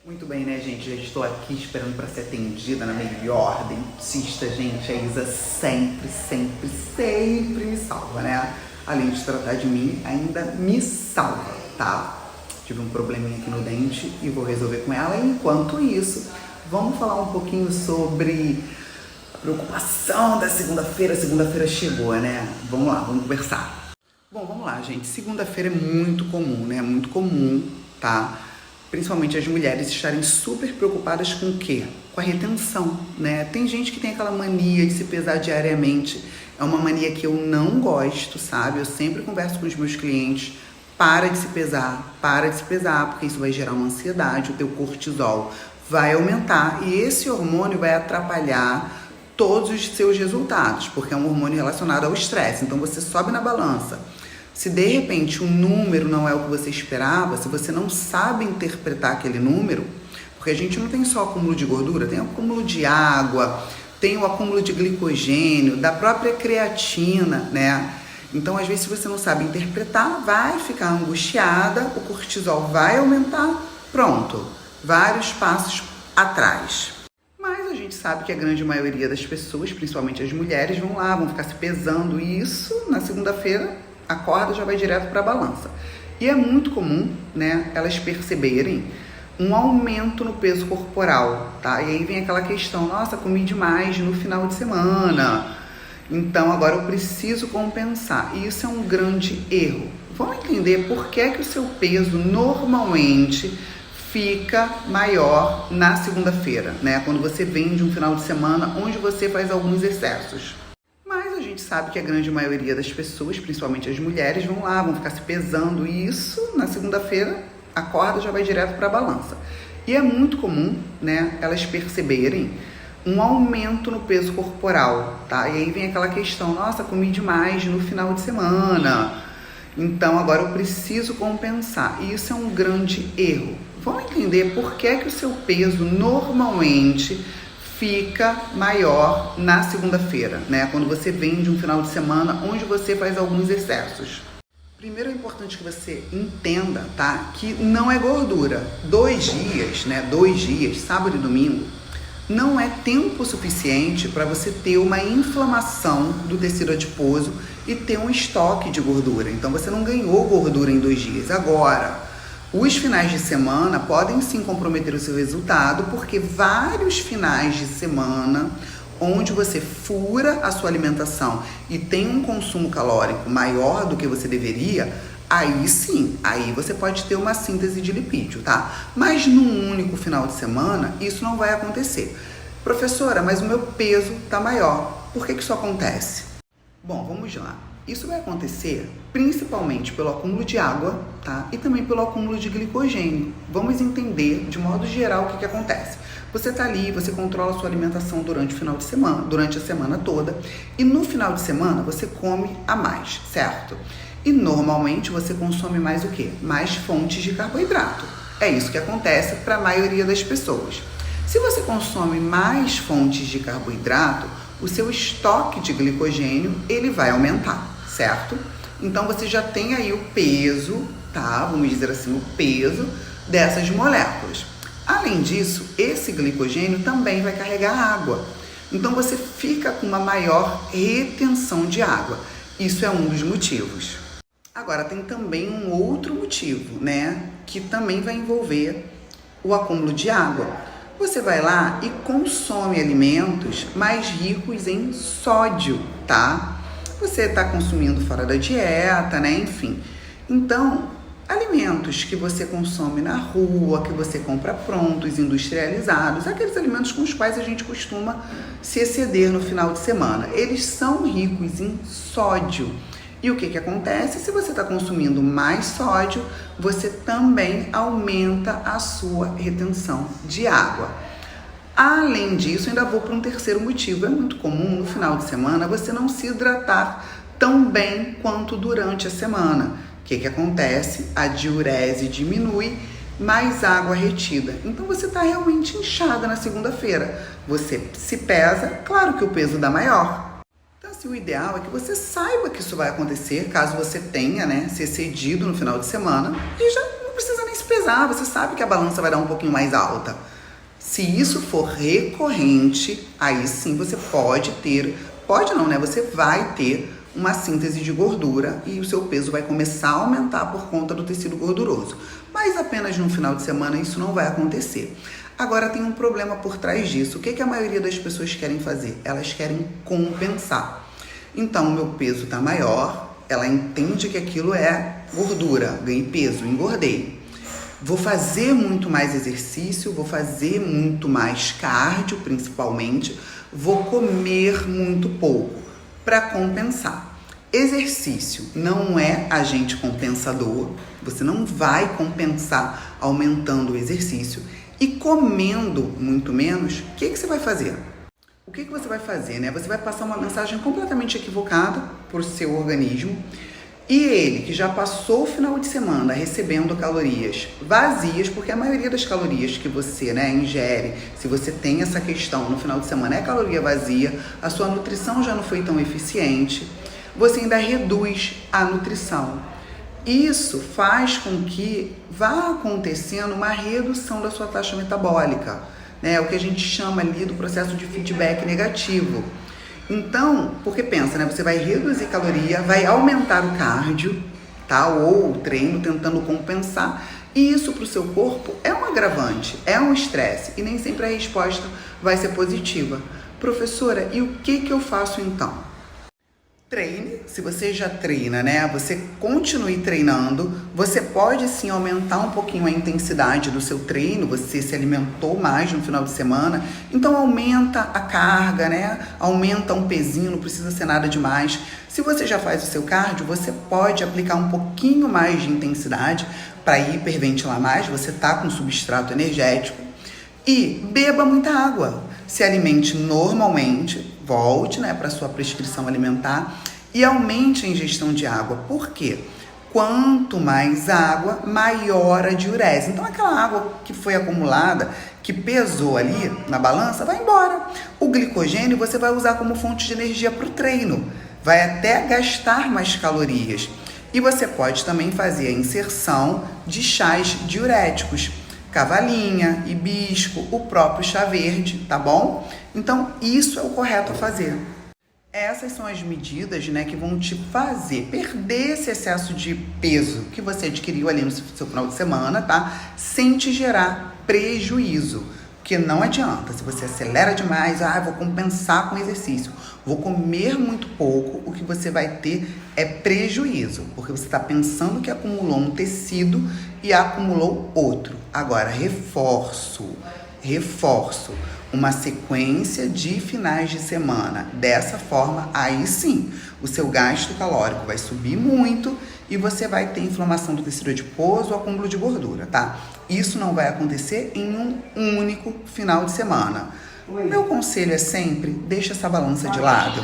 Muito bem, né, gente? Já estou aqui esperando para ser atendida na melhor dentista, gente. A Isa sempre me salva, né? Além de tratar de mim, ainda me salva, tá? Tive um probleminha aqui no dente e vou resolver com ela. Enquanto isso, vamos falar um pouquinho sobre a preocupação da segunda-feira. Segunda-feira chegou, né? Vamos lá, vamos conversar. Bom, vamos lá, gente. Segunda-feira é muito comum, né? Muito comum, tá? Principalmente as mulheres estarem super preocupadas com o quê? Com a retenção, né? Tem gente que tem aquela mania de se pesar diariamente. É uma mania que eu não gosto, sabe? Eu sempre converso com os meus clientes. Para de se pesar, porque isso vai gerar uma ansiedade, o teu cortisol vai aumentar e esse hormônio vai atrapalhar todos os seus resultados, porque é um hormônio relacionado ao estresse. Então você sobe na balança. Se de repente um número não é o que você esperava, se você não sabe interpretar aquele número, porque a gente não tem só acúmulo de gordura, tem acúmulo de água, tem o acúmulo de glicogênio, da própria creatina, né? Então, às vezes, se você não sabe interpretar, vai ficar angustiada, o cortisol vai aumentar, pronto, vários passos atrás. Mas a gente sabe que a grande maioria das pessoas, principalmente as mulheres, vão lá, vão ficar se pesando e isso na segunda-feira acorda, já vai direto para a balança. E é muito comum, né, elas perceberem um aumento no peso corporal, tá? E aí vem aquela questão, nossa, comi demais no final de semana, então agora eu preciso compensar. E isso é um grande erro. Vamos entender por que o seu peso normalmente fica maior na segunda-feira, né? Quando você vem de um final de semana onde você faz alguns excessos. A gente sabe que a grande maioria das pessoas, principalmente as mulheres, vão lá, vão ficar se pesando e isso na segunda-feira acorda, já vai direto para a balança. E é muito comum, né, elas perceberem um aumento no peso corporal, tá? E aí vem aquela questão, nossa, comi demais no final de semana, então agora eu preciso compensar. E isso é um grande erro. Vamos entender por que o seu peso normalmente fica maior na segunda-feira, né? Quando você vem de um final de semana onde você faz alguns excessos. Primeiro é importante que você entenda, tá? Que não é gordura. 2 dias, né? 2 dias, sábado e domingo, não é tempo suficiente para você ter uma inflamação do tecido adiposo e ter um estoque de gordura. Então você não ganhou gordura em 2 dias. Agora, os finais de semana podem sim comprometer o seu resultado, porque vários finais de semana onde você fura a sua alimentação e tem um consumo calórico maior do que você deveria, aí sim, aí você pode ter uma síntese de lipídio, tá? Mas num único final de semana, isso não vai acontecer. Professora, mas o meu peso tá maior. Por que isso acontece? Bom, vamos lá. Isso vai acontecer principalmente pelo acúmulo de água, tá? E também pelo acúmulo de glicogênio. Vamos entender de modo geral o que acontece. Você tá ali, você controla a sua alimentação durante o final de semana, durante a semana toda, e no final de semana você come a mais, certo? E normalmente você consome mais o quê? Mais fontes de carboidrato. É isso que acontece para a maioria das pessoas. Se você consome mais fontes de carboidrato, o seu estoque de glicogênio ele vai aumentar, certo? Então você já tem aí o peso, tá? Vamos dizer assim, o peso dessas moléculas. Além disso, esse glicogênio também vai carregar água. Então você fica com uma maior retenção de água. Isso é um dos motivos. Agora tem também um outro motivo, né? Que também vai envolver o acúmulo de água. Você vai lá e consome alimentos mais ricos em sódio, tá? Você está consumindo fora da dieta, né? Enfim. Então, alimentos que você consome na rua, que você compra prontos, industrializados, aqueles alimentos com os quais a gente costuma se exceder no final de semana, eles são ricos em sódio. E o que acontece? Se você está consumindo mais sódio, você também aumenta a sua retenção de água. Além disso, ainda vou para um terceiro motivo. É muito comum no final de semana você não se hidratar tão bem quanto durante a semana. O que acontece? A diurese diminui, mais água retida. Então você está realmente inchada na segunda-feira. Você se pesa, claro que o peso dá maior. Então, assim, o ideal é que você saiba que isso vai acontecer, caso você tenha, né, se excedido no final de semana, e já não precisa nem se pesar, você sabe que a balança vai dar um pouquinho mais alta. Se isso for recorrente, aí sim você pode não, né? Você vai ter uma síntese de gordura e o seu peso vai começar a aumentar por conta do tecido gorduroso. Mas apenas no final de semana isso não vai acontecer. Agora tem um problema por trás disso. O que a maioria das pessoas querem fazer? Elas querem compensar. Então, o meu peso está maior, ela entende que aquilo é gordura, ganhei peso, engordei. Vou fazer muito mais exercício, vou fazer muito mais cardio, principalmente, vou comer muito pouco para compensar. Exercício não é agente compensador, você não vai compensar aumentando o exercício e comendo muito menos, o que você vai fazer? O que você vai fazer, né? Você vai passar uma mensagem completamente equivocada para o seu organismo. E ele, que já passou o final de semana recebendo calorias vazias, porque a maioria das calorias que você, né, ingere, se você tem essa questão no final de semana, é caloria vazia, a sua nutrição já não foi tão eficiente, você ainda reduz a nutrição. Isso faz com que vá acontecendo uma redução da sua taxa metabólica, né, o que a gente chama ali do processo de feedback negativo. Então, porque pensa, né? Você vai reduzir caloria, vai aumentar o cardio, tá? Ou o treino, tentando compensar. E isso para o seu corpo é um agravante, é um estresse. E nem sempre a resposta vai ser positiva. Professora, e o que eu faço então? Treine, se você já treina, né? Você continue treinando, você pode sim aumentar um pouquinho a intensidade do seu treino, você se alimentou mais no final de semana, então aumenta a carga, né? Aumenta um pezinho, não precisa ser nada demais. Se você já faz o seu cardio, você pode aplicar um pouquinho mais de intensidade para hiperventilar mais, você tá com substrato energético e beba muita água. Se alimente normalmente, volte, né, para sua prescrição alimentar e aumente a ingestão de água. Por quê? Quanto mais água, maior a diurese. Então aquela água que foi acumulada, que pesou ali na balança, vai embora. O glicogênio você vai usar como fonte de energia para o treino. Vai até gastar mais calorias. E você pode também fazer a inserção de chás diuréticos. Cavalinha, hibisco, o próprio chá verde, tá bom? Então, isso é o correto a fazer. Essas são as medidas, né, que vão te fazer perder esse excesso de peso que você adquiriu ali no seu final de semana, tá? Sem te gerar prejuízo. Porque não adianta, se você acelera demais, vou compensar com exercício, vou comer muito pouco, o que você vai ter é prejuízo, porque você está pensando que acumulou um tecido e acumulou outro. Agora, reforço, uma sequência de finais de semana. Dessa forma, aí sim, o seu gasto calórico vai subir muito e você vai ter inflamação do tecido adiposo ou acúmulo de gordura, tá? Isso não vai acontecer em um único final de semana. Meu conselho é sempre, deixa essa balança de lado.